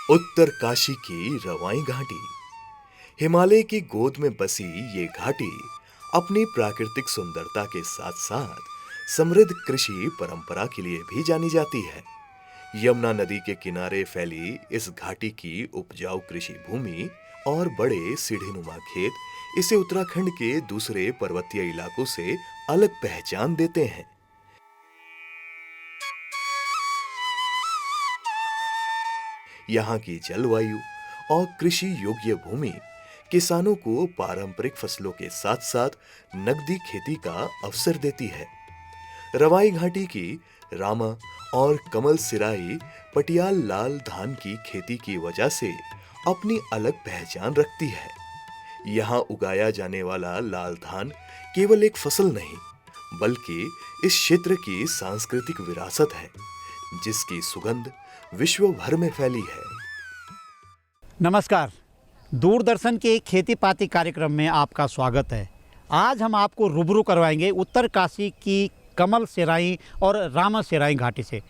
उत्तर काशी की रवाई घाटी। हिमालय की गोद में बसी ये घाटी अपनी प्राकृतिक सुंदरता के साथ साथ समृद्ध कृषि परंपरा के लिए भी जानी जाती है। यमुना नदी के किनारे फैली इस घाटी की उपजाऊ कृषि भूमि और बड़े सीढ़ीनुमा खेत इसे उत्तराखंड के दूसरे पर्वतीय इलाकों से अलग पहचान देते हैं। यहाँ की जलवायु और कृषि योग्य भूमि किसानों को पारंपरिक फसलों के साथ साथ नकदी खेती का अवसर देती है। रवाई घाटी की रामा और कमल सिराई पटियाल लाल धान की खेती की वजह से अपनी अलग पहचान रखती है। यहाँ उगाया जाने वाला लाल धान केवल एक फसल नहीं, बल्कि इस क्षेत्र की सांस्कृतिक विरासत है, जिसकी सुगंध विश्व भर में फैली है। नमस्कार, दूरदर्शन के खेती पाती कार्यक्रम में आपका स्वागत है। आज हम आपको रूबरू करवाएंगे उत्तर काशी की कमल सिराई और रामा सिराई घाटी से।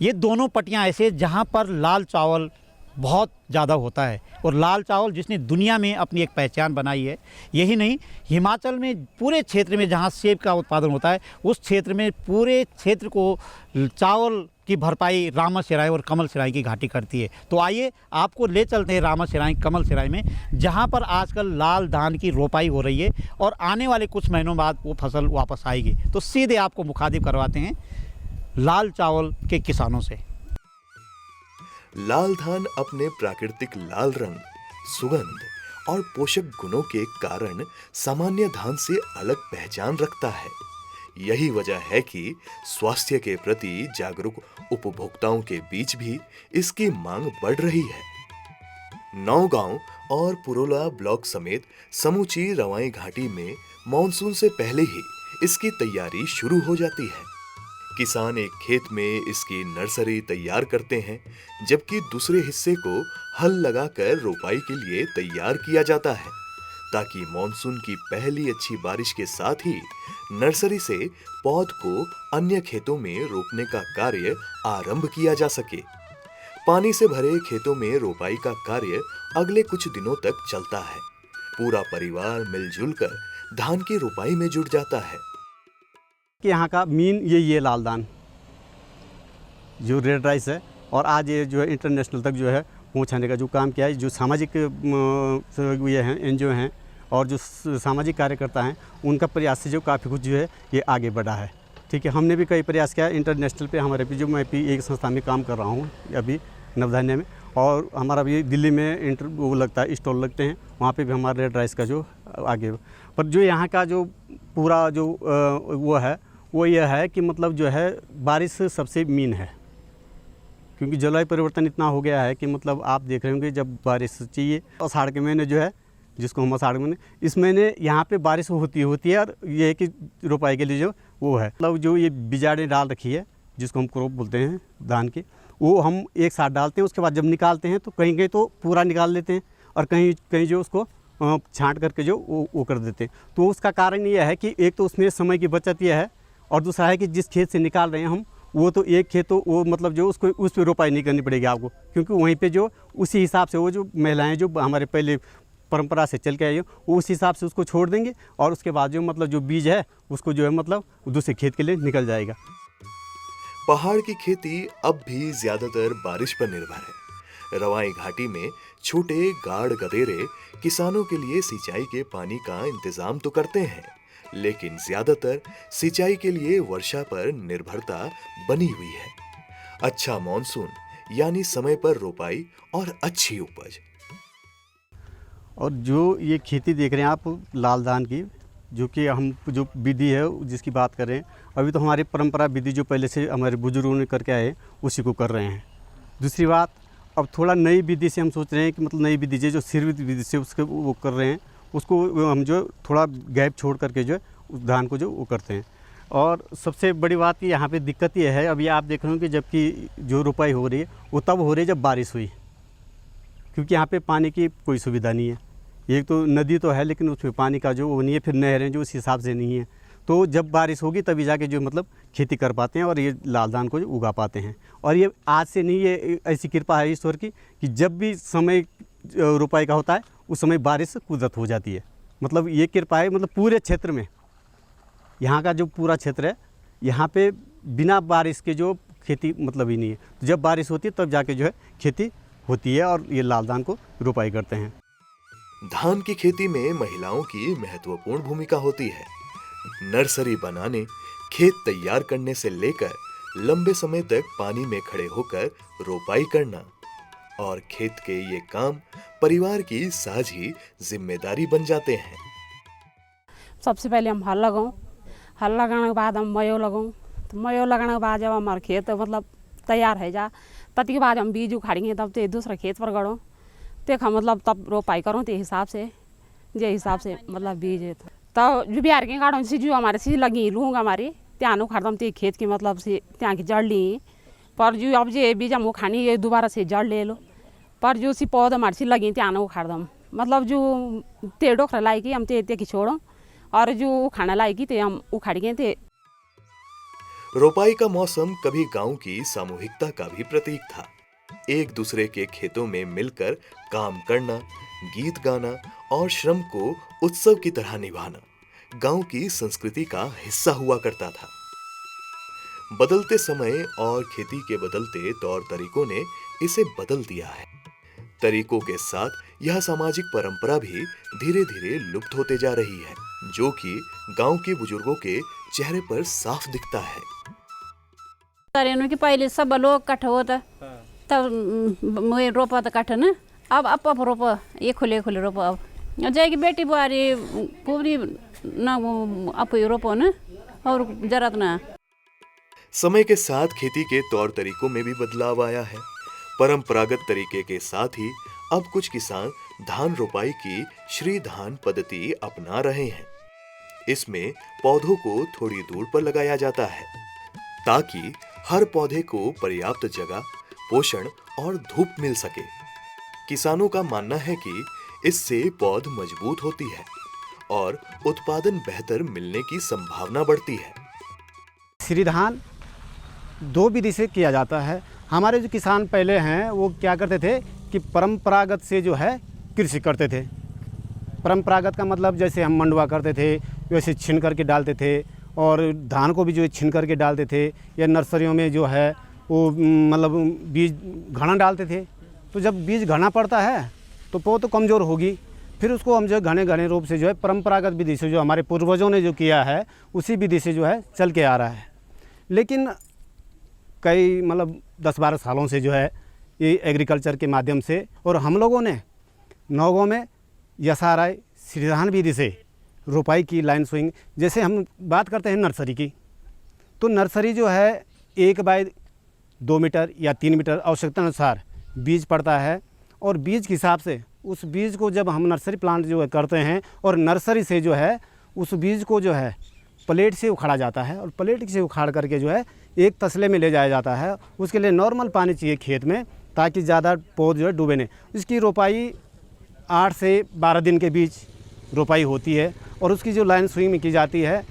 ये दोनों पट्टियाँ ऐसे जहाँ पर लाल चावल बहुत ज़्यादा होता है और लाल चावल जिसने दुनिया में अपनी एक पहचान बनाई है। यही नहीं, हिमाचल में पूरे क्षेत्र में जहाँ सेब का उत्पादन होता है, उस क्षेत्र में पूरे क्षेत्र को चावल की भरपाई रामा सिराई और कमल सिराई की घाटी करती है। तो आइए आपको ले चलते हैं रामा सिराई कमल सिराई में, जहाँ पर आजकल लाल धान की रोपाई हो रही है और आने वाले कुछ महीनों बाद वो फसल वापस आएगी। तो सीधे आपको मुखातिब करवाते हैं लाल चावल के किसानों से। लाल धान अपने प्राकृतिक लाल रंग, सुगंध और पोषक गुणों के कारण सामान्य धान से अलग पहचान रखता है। यही वजह है कि स्वास्थ्य के प्रति जागरूक उपभोक्ताओं के बीच भी इसकी मांग बढ़ रही है। नौगांव और पुरोला ब्लॉक समेत समूची रवाई घाटी में मॉनसून से पहले ही इसकी तैयारी शुरू हो जाती है। किसान एक खेत में इसकी नर्सरी तैयार करते हैं, जबकि दूसरे हिस्से को हल लगाकर रोपाई के लिए तैयार किया जाता है, ताकि मॉनसून की पहली अच्छी बारिश के साथ ही नर्सरी से पौध को अन्य खेतों में रोपने का कार्य आरंभ किया जा सके। पानी से भरे खेतों में रोपाई का कार्य अगले कुछ दिनों तक चलता है। पूरा परिवार मिलजुल कर धान की रोपाई में जुट जाता है। कि यहाँ का मीन ये लाल धान जो रेड राइस है, और आज ये जो है इंटरनेशनल तक जो है पहुँचाने का जो काम किया है, जो सामाजिक ये हैं एनजीओ हैं और जो सामाजिक कार्यकर्ता हैं, उनका प्रयास से जो काफ़ी कुछ जो है ये आगे बढ़ा है। ठीक है, हमने भी कई प्रयास किया इंटरनेशनल पे। हमारे भी जो मैं भी एक संस्था में काम कर रहा हूँ अभी नवधान्य में, और हमारा भी दिल्ली में वो लगता है, स्टॉल लगते हैं, वहाँ पे भी हमारा रेड राइस का जो आगे। पर जो यहाँ का जो पूरा जो वो है वो यह है कि मतलब जो है बारिश सबसे मीन है, क्योंकि जलवायु परिवर्तन इतना हो गया है कि मतलब आप देख रहे होंगे जब बारिश चाहिए, आषाढ़ के महीने जो है जिसको हम आषाढ़ महीने, इस महीने यहाँ पे बारिश होती है, और ये है कि रोपाई के लिए जो वो है मतलब जो ये बिजाड़ें डाल रखी है, जिसको हम क्रॉप बोलते हैं धान की, वो हम एक साथ डालते हैं। उसके बाद जब निकालते हैं तो कहीं कहीं तो पूरा निकाल लेते हैं और कहीं कहीं जो उसको छाँट करके जो वो कर देते हैं। तो उसका कारण ये है कि एक तो उसमें समय की बचत यह है, और दूसरा है कि जिस खेत से निकाल रहे हैं हम, वो तो एक खेत तो वो मतलब जो उसको उस पर रोपाई नहीं करनी पड़ेगी आपको, क्योंकि वहीं पे जो उसी हिसाब से वो जो महिलाएं जो हमारे पहले परंपरा से चल के आई वो उस हिसाब से उसको छोड़ देंगे, और उसके बाद जो मतलब जो बीज है उसको जो है मतलब दूसरे खेत के लिए निकल जाएगा। पहाड़ की खेती अब भी ज्यादातर बारिश पर निर्भर है। रवाई घाटी में छोटे गाढ़ गदेरे किसानों के लिए सिंचाई के पानी का इंतजाम तो करते हैं, लेकिन ज्यादातर सिंचाई के लिए वर्षा पर निर्भरता बनी हुई है। अच्छा मॉनसून यानी समय पर रोपाई और अच्छी उपज। और जो ये खेती देख रहे हैं आप लाल धान की, जो कि हम जो विधि है जिसकी बात कर रहे हैं, अभी तो हमारी परंपरा विधि जो पहले से हमारे बुजुर्गों ने करके आए उसी को कर रहे हैं। दूसरी बात, अब थोड़ा नई विधि से हम सोच रहे हैं कि मतलब नई विधि जो सिर विधि से उसके वो कर रहे हैं, उसको हम जो थोड़ा गैप छोड़ करके जो है उस धान को जो वो करते हैं। और सबसे बड़ी बात कि यहाँ पे दिक्कत ये है, अभी आप देख रहे हो कि जबकि जो रोपाई हो रही है वो तब हो रही है जब बारिश हुई, क्योंकि यहाँ पे पानी की कोई सुविधा नहीं है। एक तो नदी तो है, लेकिन उसमें पानी का जो वो नहीं है, फिर नहरें जो उस हिसाब से नहीं है। तो जब बारिश होगी तभी जाके जो मतलब खेती कर पाते हैं और ये लाल दान को उगा पाते हैं। और ये आज से नहीं, ये ऐसी कृपा है ईश्वर की कि जब भी समय रोपाई का होता है उस समय बारिश कुदरत हो जाती है। मतलब ये कृपा है, मतलब पूरे क्षेत्र में, यहाँ का जो पूरा क्षेत्र है यहाँ पे बिना बारिश के जो खेती मतलब ही नहीं है। तो जब बारिश होती है तब जाके जो है खेती होती है और ये लाल दान को रोपाई करते हैं। धान की खेती में महिलाओं की महत्वपूर्ण भूमिका होती है। नर्सरी बनाने, खेत तैयार करने से लेकर लंबे समय तक पानी में खड़े होकर रोपाई करना और खेत के ये काम परिवार की साझी जिम्मेदारी बन जाते हैं। सबसे पहले हम हल लगाऊं, हल लगाने के बाद हम मयो लगाऊं। तो मयो लगाने के बाद जब हमारा खेत मतलब तैयार है जा, तब के बाद हम बीज उखाड़ेंगे, तब तो दूसरा खेत पर गड़ो देखा मतलब तब रोपाई करूँ ते हिसाब से मतलब बीज तो जो बिहार के गाड़ों से जो हमारे से लगी लूँगा हमारी त्यान उखाड़दम ते खेत की मतलब से त्या की जड़ ली। पर जो अब जो बीज हम उखानी ये दोबारा से जड़ ले लो। पर जो सी पौध हमारे से लगी त्यान उखाड़दम मतलब जो ते डोखरा लाएगी हम ते की छोड़ो और जो उखाना लाएगी ते हम उखाड़ेंगे ते। रोपाई का मौसम कभी गांव की सामूहिकता का भी प्रतीक था। एक दूसरे के खेतों में मिलकर काम करना, गीत गाना और श्रम को उत्सव की तरह निभाना गांव की संस्कृति का हिस्सा हुआ करता था। बदलते समय और खेती के बदलते तौर तरीकों ने इसे बदल दिया है। तरीकों के साथ यह सामाजिक परंपरा भी धीरे धीरे लुप्त होते जा रही है, जो कि गांव के बुजुर्गों के चेहरे पर साफ दिखता है। कि पहले सब लोग इकट्ठा होता तब रोपा तो कट्ठ न अब रोपा ये खुले रोपो अब जाएगी बेटी बुआरी पूरी न अब रोपो न और जरूरत ना। समय के साथ खेती के तौर तरीकों में भी बदलाव आया है। परंपरागत तरीके के साथ ही अब कुछ किसान धान रोपाई की श्री धान पद्धति अपना रहे हैं। इसमें पौधों को थोड़ी दूर पर लगाया जाता है ताकि हर पौधे को पर्याप्त जगह, पोषण और धूप मिल सके। किसानों का मानना है कि इससे पौध मजबूत होती है और उत्पादन बेहतर मिलने की संभावना बढ़ती है। श्री धान दो विधि से किया जाता है। हमारे जो किसान पहले हैं वो क्या करते थे कि परंपरागत से जो है कृषि करते थे। परंपरागत का मतलब जैसे हम मंडवा करते थे वैसे छीन करके डालते थे और धान को भी जो छीन करके डालते थे या नर्सरियों में जो है वो मतलब बीज घना डालते थे। तो जब बीज घना पड़ता है तो पौध तो कमज़ोर होगी, फिर उसको हम जो घने घने रूप से जो है परंपरागत विधि से जो हमारे पूर्वजों ने जो किया है उसी विधि से जो है चल के आ रहा है। लेकिन कई मतलब 10-12 सालों से जो है ये एग्रीकल्चर के माध्यम से और हम लोगों ने नौगांव में SRI श्री धान विधि से रोपाई की, लाइन सोइंग। जैसे हम बात करते हैं नर्सरी की, तो नर्सरी जो है 1 बाय 2 मीटर या 3 मीटर आवश्यकता अनुसार बीज पड़ता है और बीज के हिसाब से उस बीज को जब हम नर्सरी प्लांट जो है करते हैं और नर्सरी से जो है उस बीज को जो है प्लेट से उखाड़ा जाता है और प्लेट से उखाड़ करके जो है एक तसले में ले जाया जाता है। उसके लिए नॉर्मल पानी चाहिए खेत में ताकि ज़्यादा पौध जो है डूबे नहीं। इसकी रोपाई 8 से 12 दिन के बीच रोपाई होती है और उसकी जो लाइन स्विंग में की जाती है,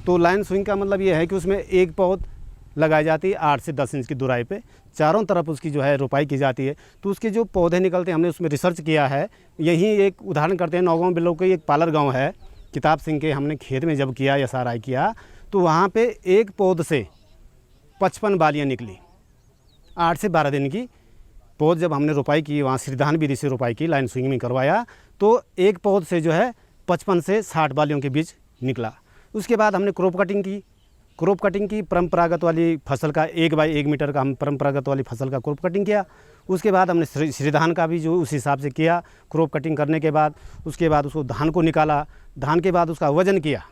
तो लाइन स्विंग का मतलब ये है कि उसमें एक पौध लगाई जाती है 8 से 10 इंच की दूराई पे, चारों तरफ उसकी जो है रोपाई की जाती है। तो उसके जो पौधे निकलते हैं हमने उसमें रिसर्च किया है। यहीं एक उदाहरण करते हैं, नौगांव बिलो के एक पालर गांव है, किताब सिंह के हमने खेत में जब किया SRI किया तो वहाँ पे एक पौध से 55 बालियाँ निकली। 8 से 12 दिन की पौध जब हमने रोपाई की, वहाँ श्रीधान विधि से रोपाई की, लाइन स्विंग में करवाया, तो एक पौध से जो है 55 से 60 बालियों के बीच निकला। उसके बाद हमने क्रॉप कटिंग की परंपरागत वाली फसल का 1 बाय 1 मीटर का हम परंपरागत वाली फसल का क्रॉप कटिंग किया। उसके बाद हमने श्रीधान का भी जो उस हिसाब से किया। क्रॉप कटिंग करने के बाद उसके बाद उसको धान को निकाला, धान के बाद उसका वजन किया,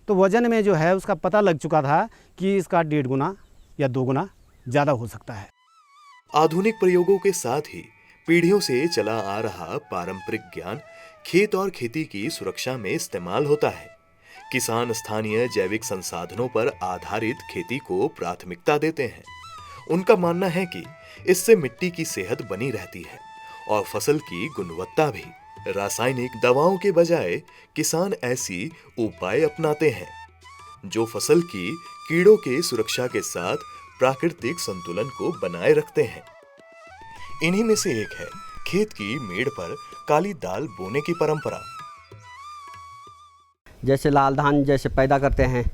तो वजन में जो है उसका पता लग चुका था कि इसका 1.5 गुना या 2 गुना ज़्यादा हो सकता है। आधुनिक प्रयोगों के साथ ही पीढ़ियों से चला आ रहा पारंपरिक ज्ञान खेत और खेती की सुरक्षा में इस्तेमाल होता है। किसान स्थानीय जैविक संसाधनों पर आधारित खेती को प्राथमिकता देते हैं। उनका मानना है कि इससे मिट्टी की सेहत बनी रहती है और फसल की गुणवत्ता भी। रासायनिक दवाओं के बजाय किसान ऐसी उपाय अपनाते हैं जो फसल की कीड़ों के सुरक्षा के साथ प्राकृतिक संतुलन को बनाए रखते हैं। इन्हीं में से एक है खेत की मेड़ पर काली दाल बोने की परंपरा। जैसे लाल धान जैसे पैदा करते हैं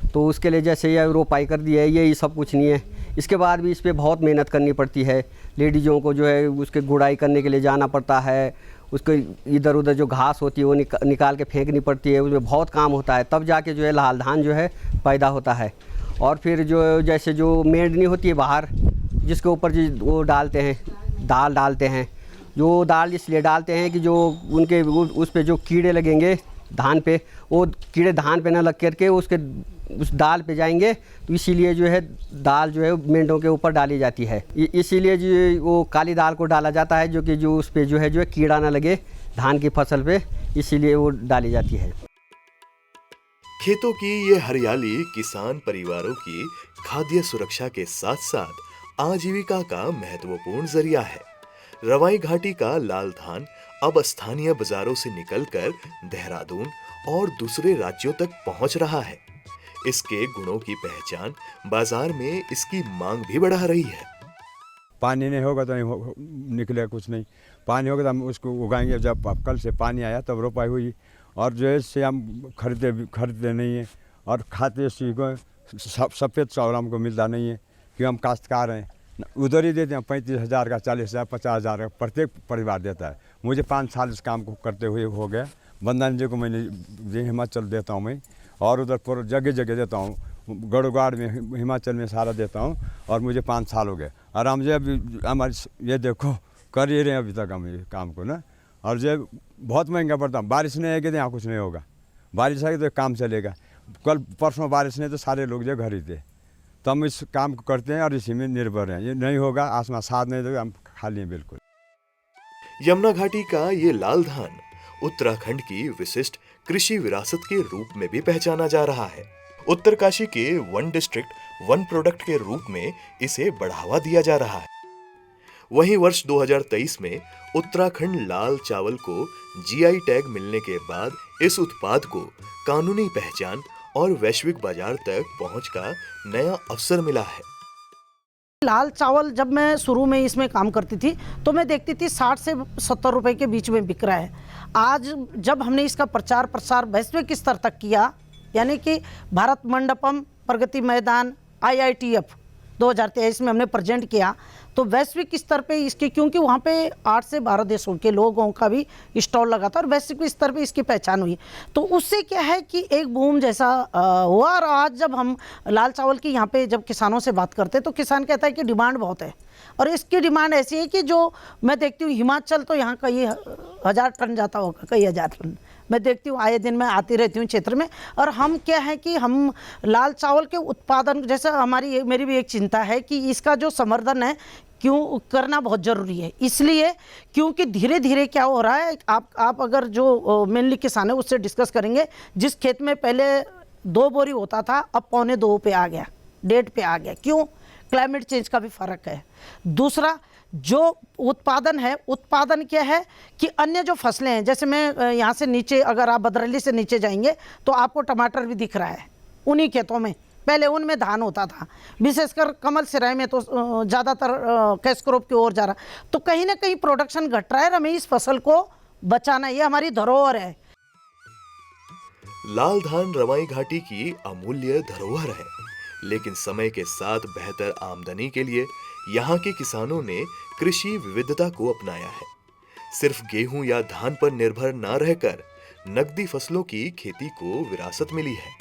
तो उसके लिए जैसे ये रोपाई कर दी है, ये सब कुछ नहीं है। इसके बाद भी इस पर बहुत मेहनत करनी पड़ती है। लेडीज़ों को जो है उसके गुड़ाई करने के लिए जाना पड़ता है, उसको इधर उधर जो घास होती है वो निकाल के फेंकनी पड़ती है, उसमें बहुत काम होता है, तब जाके जो है लाल धान जो है पैदा होता है। और फिर जो जैसे जो मेंढनी होती है बाहर, जिसके ऊपर जो वो डालते हैं, दाल डालते हैं, जो दाल इसलिए डालते हैं कि जो उनके उस पर जो कीड़े लगेंगे धान पे, वो कीड़े धान पे ना लग करके उसके उस दाल पे जाएंगे, तो इसीलिए जो है दाल जो है मेंढों के ऊपर डाली जाती है। इसीलिए जो वो काली दाल को डाला जाता है, जो कि जो उस पे जो है कीड़ा ना लगे धान की फसल पे, इसीलिए वो डाली जाती है। खेतों की ये हरियाली किसान परिवारों की खाद्य सुरक्षा के साथ साथ आजीविका का महत्वपूर्ण जरिया है। रवाई घाटी का लाल धान अब स्थानीय बाजारों से निकलकर देहरादून और दूसरे राज्यों तक पहुंच रहा है। इसके गुणों की पहचान बाजार में इसकी मांग भी बढ़ा रही है। पानी नहीं होगा तो नहीं निकलेगा कुछ नहीं, पानी होगा तो हम उसको उगाएंगे। जब कल से पानी आया तब रोपाई हुई, और जो है से हम खरीदते नहीं हैं और खाते सी को सफ़ेद चावल हमको मिलता नहीं है, कि हम काश्तकार हैं। उधर ही देते हैं 35,000 का, 40,000, 50,000 का प्रत्येक परिवार देता है। मुझे 5 साल इस काम को करते हुए हो गया। बंधन जी को मैंने हिमाचल देता हूँ मैं, और उधर पूरा जगह जगह देता हूँ, गढ़वाड़ में, हिमाचल में सारा देता हूँ, और मुझे 5 साल हो गए। और हम जो अभी हमारी ये देखो कर ही रहे हैं अभी तक हम ये काम को ना। और जो बहुत महंगा पड़ता, बारिश नहीं आएगी तो यहाँ कुछ नहीं होगा, बारिश आएगी तो काम चलेगा। कल परसों बारिश नहीं तो सारे लोग जो घर ही थे, तो हम इस काम को करते हैं और इसी में निर्भर हैं। ये नहीं होगा, आसमान साथ नहीं देगा, हम खाली हैं बिल्कुल। यमुना घाटी का ये लाल धान उत्तराखंड की विशिष्ट कृषि विरासत के रूप में भी पहचाना जा रहा है। उत्तरकाशी के वन डिस्ट्रिक्ट वन प्रोडक्ट के रूप में इसे बढ़ावा दिया जा रहा है। वहीं वर्ष 2023 में उत्तराखंड लाल चावल को जीआई टैग मिलने के बाद इस उत्पाद को कानूनी पहचान और वैश्विक बाजार तक पहुंच का नया अवसर मिला है। लाल चावल जब मैं शुरू में इसमें काम करती थी तो मैं देखती थी 60 से 70 रुपए के बीच में बिक रहा है। आज जब हमने इसका प्रचार प्रसार वैश्विक स्तर तक किया, यानी कि भारत मंडपम, प्रगति मैदान, IITF 2023 में हमने प्रेजेंट किया, तो वैश्विक स्तर पे इसके, क्योंकि वहाँ पे 8 से 12 देशों के लोगों का भी स्टॉल लगा था और वैश्विक स्तर पे इसकी पहचान हुई, तो उससे क्या है कि एक बूम जैसा हुआ। और आज जब हम लाल चावल की यहाँ पे जब किसानों से बात करते हैं तो किसान कहता है कि डिमांड बहुत है, और इसकी डिमांड ऐसी है कि जो मैं देखती हूँ हिमाचल तो यहाँ कई 1000 टन जाता होगा, कई 1000 टन मैं देखती हूँ, आए दिन मैं आती रहती हूँ क्षेत्र में। और हम क्या है कि हम लाल चावल के उत्पादन, जैसा मेरी भी एक चिंता है कि इसका जो संवर्धन है क्यों करना बहुत ज़रूरी है, इसलिए क्योंकि धीरे धीरे क्या हो रहा है, आप अगर जो मेनली किसान है उससे डिस्कस करेंगे, जिस खेत में पहले 2 बोरी होता था अब 1.25 पे आ गया, 1.5 पे आ गया। क्यों? क्लाइमेट चेंज का भी फ़र्क है। दूसरा जो उत्पादन है, उत्पादन क्या है कि अन्य जो फसलें हैं, जैसे मैं यहाँ से नीचे, अगर आप भद्रली से नीचे जाएंगे तो आपको टमाटर भी दिख रहा है उन्हीं खेतों में, पहले उनमें धान होता था, विशेषकर कमल सिराई में तो ज़्यादातर कैश क्रॉप की ओर जा रहा, तो कहीं ना कहीं प्रोडक्शन घट रहा है। हमें इस फसल को बचाना, ये हमारी धरोहर है। लाल धान रवाई घाटी की अमूल्य धरोहर है, लेकिन समय के साथ बेहतर आमदनी के लिए यहाँ के किसानों ने कृषि विविधता को अपनाया है। सिर्फ गेहूं या धान पर निर्भर न रहकर नकदी फसलों की खेती को विरासत मिली है।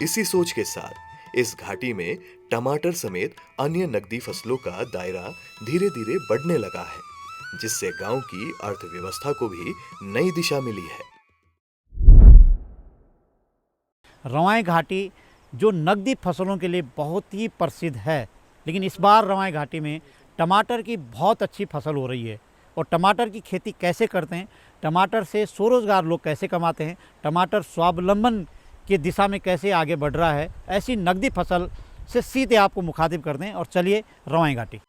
इसी सोच के साथ इस घाटी में टमाटर समेत अन्य नकदी फसलों का दायरा धीरे धीरे बढ़ने लगा है, जिससे गांव की अर्थव्यवस्था को भी नई दिशा मिली है। रवाई घाटी जो नकदी फसलों के लिए बहुत ही प्रसिद्ध है, लेकिन इस बार रवाई घाटी में टमाटर की बहुत अच्छी फसल हो रही है। और टमाटर की खेती कैसे करते हैं, टमाटर से स्वरोजगार लोग कैसे कमाते हैं, टमाटर स्वावलंबन की दिशा में कैसे आगे बढ़ रहा है, ऐसी नकदी फसल से सीधे आपको मुखातिब करते हैं। और चलिए रवाई घाटी।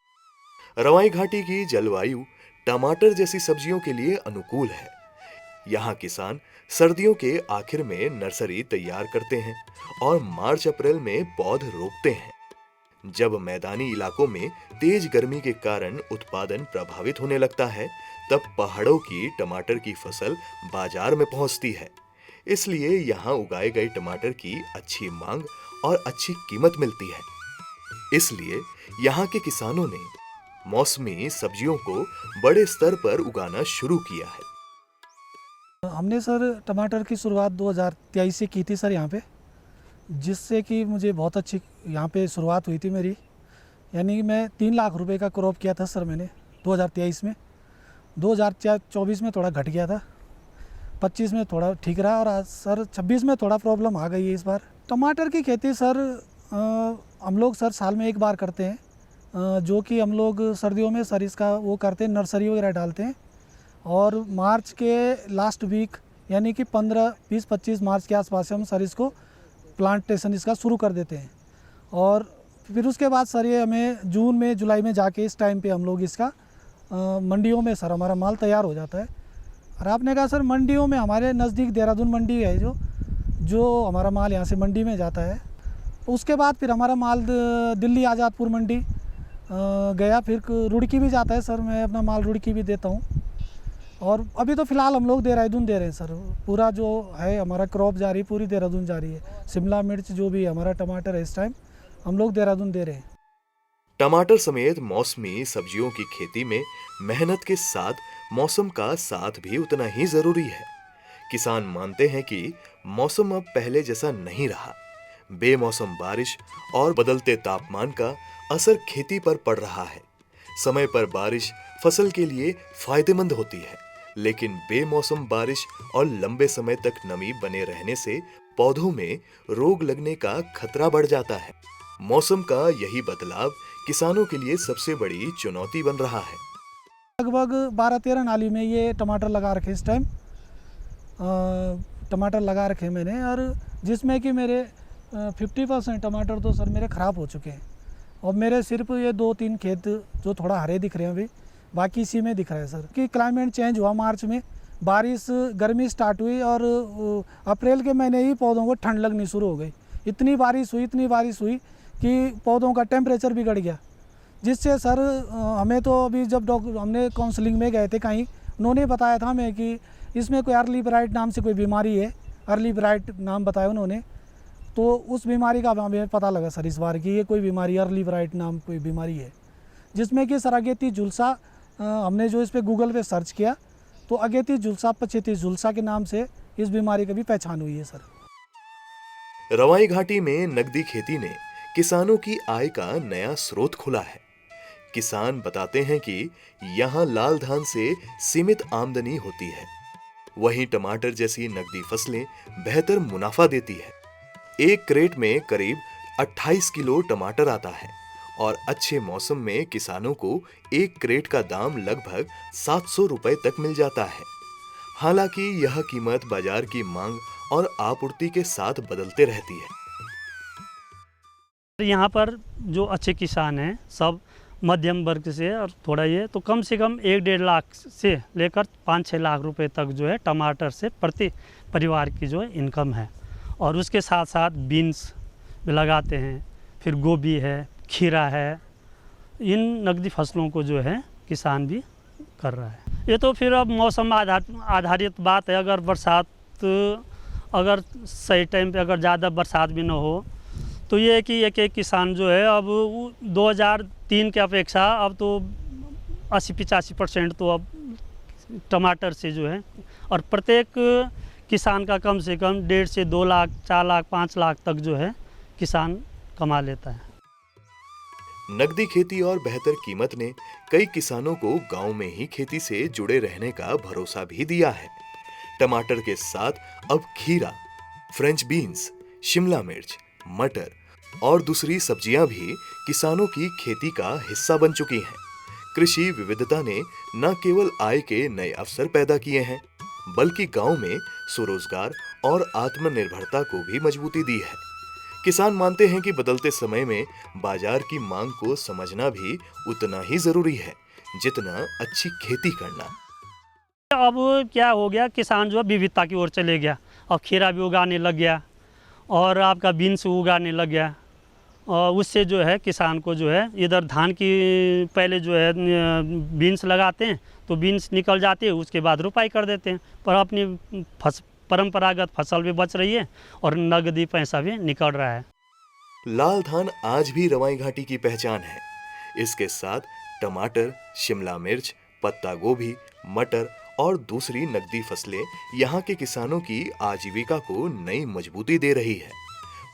रवाई घाटी की जलवायु टमाटर जैसी सब्जियों के लिए अनुकूल है। यहाँ किसान सर्दियों के आखिर में नर्सरी तैयार करते हैं और मार्च अप्रैल में पौध रोपते हैं। जब मैदानी इलाकों में तेज गर्मी के कारण उत्पादन प्रभावित होने लगता है, तब पहाड़ों की टमाटर की फसल बाजार में पहुंचती है। इसलिए यहाँ उगाए गए टमाटर की अच्छी मांग और अच्छी कीमत मिलती है। इसलिए यहाँ के किसानों ने मौसमी सब्जियों को बड़े स्तर पर उगाना शुरू किया है। हमने सर टमाटर की शुरुआत 2023 से की थी सर यहाँ पे, जिससे कि मुझे बहुत अच्छी यहाँ पे शुरुआत हुई थी मेरी। यानी कि मैं 3 लाख रुपए का क्रॉप किया था सर मैंने 2023 में। 2024 में थोड़ा घट गया था, 25 में थोड़ा ठीक रहा, और आज सर 26 में थोड़ा प्रॉब्लम आ गई है इस बार। टमाटर की खेती सर हम लोग सर साल में एक बार करते हैं, जो कि हम लोग सर्दियों में सर इसका वो करते हैं, नर्सरी वगैरह डालते हैं। और मार्च के लास्ट वीक यानी कि 15, 20, 25 मार्च के आसपास से हम सर इसको प्लांटेशन इसका शुरू कर देते हैं। और फिर उसके बाद सर ये हमें जून में जुलाई में जाके इस टाइम पे हम लोग इसका मंडियों में सर हमारा माल तैयार हो जाता है। और आपने कहा सर मंडियों में हमारे नज़दीक देहरादून मंडी है जो हमारा माल यहाँ से मंडी में जाता है। उसके बाद फिर हमारा माल दिल्ली आज़ादपुर मंडी गया, फिर रुड़की भी जाता है सर, मैं अपना माल रुड़की भी देता हूँ। और अभी तो फ़िलहाल हम लोग देहरादून दे रहे हैं सर, पूरा जो है हमारा क्रॉप जारी पूरी देहरादून जा रही है। शिमला मिर्च जो भी हमारा टमाटर है इस टाइम हम लोग देहरादून दे रहे हैं। टमाटर समेत मौसमी सब्जियों की खेती में मेहनत के साथ मौसम का साथ भी उतना ही जरूरी है। किसान मानते हैं कि मौसम अब पहले जैसा नहीं रहा। बेमौसम बारिश और बदलते तापमान का असर खेती पर पड़ रहा है। समय पर बारिश फसल के लिए फायदेमंद होती है, लेकिन बेमौसम बारिश और लंबे समय तक नमी बने रहने से पौधों में रोग लगने का खतरा बढ़ जाता है। मौसम का यही बदलाव किसानों के लिए सबसे बड़ी चुनौती बन रहा है। लगभग 12-13 नाली में ये टमाटर लगा रखे इस टाइम, टमाटर लगा रखे मैंने, और जिसमें कि मेरे 50% टमाटर तो सर मेरे ख़राब हो चुके हैं। और मेरे सिर्फ ये 2-3 खेत जो थोड़ा हरे दिख रहे हैं अभी, बाकी इसी में दिख रहा है सर। कि क्लाइमेट चेंज हुआ मार्च में, बारिश गर्मी स्टार्ट हुई और अप्रैल के महीने ही पौधों को ठंड लगनी शुरू हो गई। इतनी बारिश हुई कि पौधों का टेम्परेचर बिगड़ गया, जिससे सर हमें तो अभी जब हमने काउंसलिंग में गए थे कहीं, उन्होंने बताया था हमें कि इसमें कोई अर्ली ब्राइट नाम से कोई बीमारी है, अर्ली ब्राइट नाम बताया उन्होंने। तो उस बीमारी का हमें पता लगा सर इस बार कि ये कोई बीमारी अर्ली ब्राइट नाम कोई बीमारी है, जिसमें कि सर अगेती झुलसा, हमने जो इस पे गूगल पे सर्च किया तो अगेती झुलसा, पछेती झुलसा के नाम से इस बीमारी की भी पहचान हुई है सर। रवाई घाटी में नकदी खेती ने किसानों की आय का नया स्रोत खुला है। किसान बताते हैं कि यहाँ लाल धान से सीमित आमदनी होती है, वहीं टमाटर जैसी नकदी फसलें बेहतर मुनाफा देती है। एक क्रेट में करीब 28 किलो टमाटर आता है और अच्छे मौसम में किसानों को एक क्रेट का दाम लगभग 700 रुपए तक मिल जाता है। हालांकि यह कीमत बाजार की मांग और आपूर्ति के साथ बदलते रहती है। यहाँ पर जो अच्छे किसान हैं सब मध्यम वर्ग से, और थोड़ा ये तो कम से कम 1-1.5 लाख से लेकर 5-6 लाख रुपए तक जो है टमाटर से प्रति परिवार की जो है इनकम है। और उसके साथ साथ बीन्स भी लगाते हैं, फिर गोभी है, खीरा है, इन नकदी फसलों को जो है किसान भी कर रहा है। ये तो फिर अब मौसम आधारित बात है। अगर बरसात अगर सही टाइम पे अगर ज़्यादा बरसात भी ना हो तो ये है कि एक किसान जो है अब 2003 के अपेक्षा अब तो 80-85% तो अब टमाटर से जो है, और प्रत्येक किसान का कम से कम 1.5 से 2 लाख, 4 लाख, 5 लाख तक जो है किसान कमा लेता है। नकदी खेती और बेहतर कीमत ने कई किसानों को गांव में ही खेती से जुड़े रहने का भरोसा भी दिया है। टमाटर के साथ अब खीरा, फ्रेंच बीन्स, शिमला मिर्च, मटर और दूसरी सब्जियां भी किसानों की खेती का हिस्सा बन चुकी हैं। कृषि विविधता ने न केवल आय के नए अवसर पैदा किए हैं, बल्कि गांव में स्वरोजगार और आत्मनिर्भरता को भी मजबूती दी है। किसान मानते हैं कि बदलते समय में बाजार की मांग को समझना भी उतना ही जरूरी है जितना अच्छी खेती करना। अब क्या हो गया, किसान जो है विविधता की ओर चले गया। अब खीरा भी उगाने लग गया और आपका बीन्स उगाने लग गया। और उससे जो है किसान को जो है इधर धान की पहले जो है बीन्स लगाते हैं तो बीन्स निकल जाती है, उसके बाद रुपाई कर देते हैं। पर अपनी परंपरागत फसल भी बच रही है और नगदी पैसा भी निकल रहा है। लाल धान आज भी रवाई घाटी की पहचान है। इसके साथ टमाटर, शिमला मिर्च, पत्ता गोभी, मटर और दूसरी नकदी फसलें यहाँ के किसानों की आजीविका को नई मजबूती दे रही है।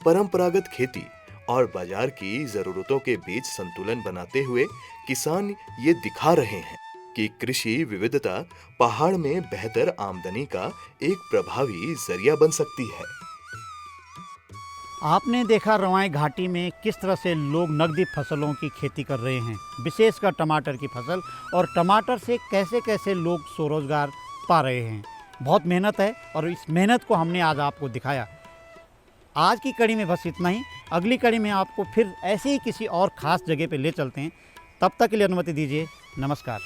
परंपरागत खेती और बाजार की जरूरतों के बीच संतुलन बनाते हुए किसान ये दिखा रहे हैं कि कृषि विविधता पहाड़ में बेहतर आमदनी का एक प्रभावी जरिया बन सकती है। आपने देखा रवाई घाटी में किस तरह से लोग नकदी फसलों की खेती कर रहे हैं, विशेषकर टमाटर की फसल, और टमाटर से कैसे कैसे लोग स्वरोजगार पा रहे हैं। बहुत मेहनत है और इस मेहनत को हमने आज आपको दिखाया। आज की कड़ी में बस इतना ही। अगली कड़ी में आपको फिर ऐसे ही किसी और ख़ास जगह पे ले चलते हैं। तब तक के लिए अनुमति दीजिए। नमस्कार।